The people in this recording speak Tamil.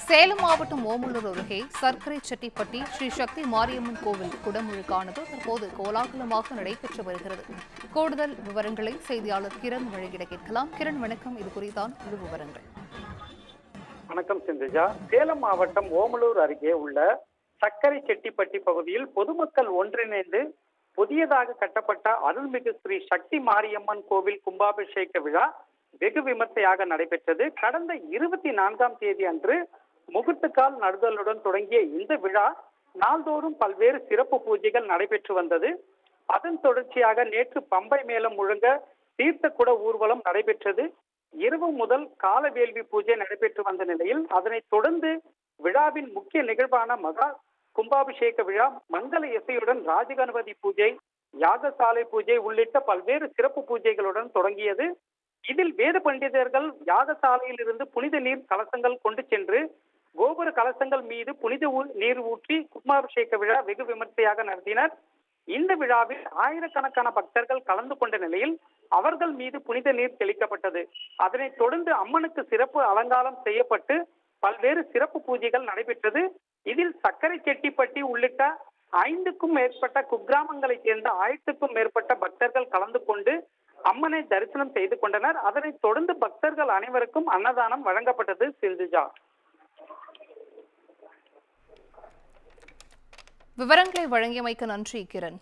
சேலம் மாவட்டம் ஓமலூர் அருகே சர்க்கரை செட்டிப்பட்டி ஸ்ரீ சக்தி மாரியம்மன் கோவில் குடமுழுக்கானது தற்போது கோலாகலமாக நடைபெற்று வருகிறது. கூடுதல் விவரங்களை செய்தியாளர் கிரண் வழங்கிட கேட்கலாம். கிரண், வணக்கம். இது குறித்தான் முழு விவரங்கள். வணக்கம் சிந்துஜா. சேலம் மாவட்டம் ஓமலூர் அருகே உள்ள சர்க்கரை செட்டிப்பட்டி பகுதியில் பொதுமக்கள் ஒன்றிணைந்து புதியதாக கட்டப்பட்ட அருள்மிகு ஸ்ரீ சக்தி மாரியம்மன் கோவில் கும்பாபிஷேக விழா வெகு விமர்சையாக நடைபெற்றது. கடந்த 24ஆம் தேதி அன்று முகூர்த்தக்கால் நடுதலுடன் தொடங்கிய இந்த விழா நாள்தோறும் பல்வேறு சிறப்பு பூஜைகள் நடைபெற்று வந்தது. அதன் தொடர்ச்சியாக நேற்று பம்பை மேளம் முழங்க தீர்த்த குட ஊர்வலம் நடைபெற்றது. இரவு முதல் கால வேள்வி பூஜை நடைபெற்று வந்த நிலையில் அதனைத் தொடர்ந்து விழாவின் முக்கிய நிகழ்வான மகா கும்பாபிஷேக விழா மங்கள இசையுடன் ராஜகணபதி பூஜை, யாகசாலை பூஜை உள்ளிட்ட பல்வேறு சிறப்பு பூஜைகளுடன் தொடங்கியது. இதில் வேத பண்டிதர்கள் யாகசாலையில் இருந்து புனித நீர் கலசங்கள் கொண்டு சென்று கோபுர கலசங்கள் மீது புனித நீர் ஊற்றி கும்பாபிஷேக விழா வெகு விமர்சையாக நடத்தினர். இந்த விழாவில் ஆயிரக்கணக்கான பக்தர்கள் கலந்து கொண்ட நிலையில் அவர்கள் மீது புனித நீர் தெளிக்கப்பட்டது. அதனைத் தொடர்ந்து அம்மனுக்கு சிறப்பு அலங்காரம் செய்யப்பட்டு பல்வேறு சிறப்பு பூஜைகள் நடைபெற்றது. இதில் சர்க்கரை செட்டிப்பட்டி உள்ளிட்ட 5க்கும் மேற்பட்ட குக்கிராமங்களைச் சேர்ந்த 1000க்கும் மேற்பட்ட பக்தர்கள் கலந்து கொண்டு அம்மனை தரிசனம் செய்து கொண்டனர். அதனைத் தொடர்ந்து பக்தர்கள் அனைவருக்கும் அன்னதானம் வழங்கப்பட்டது. சிந்துஜா, விவரங்களை வழங்கியமைக்கு நன்றி கிரண்.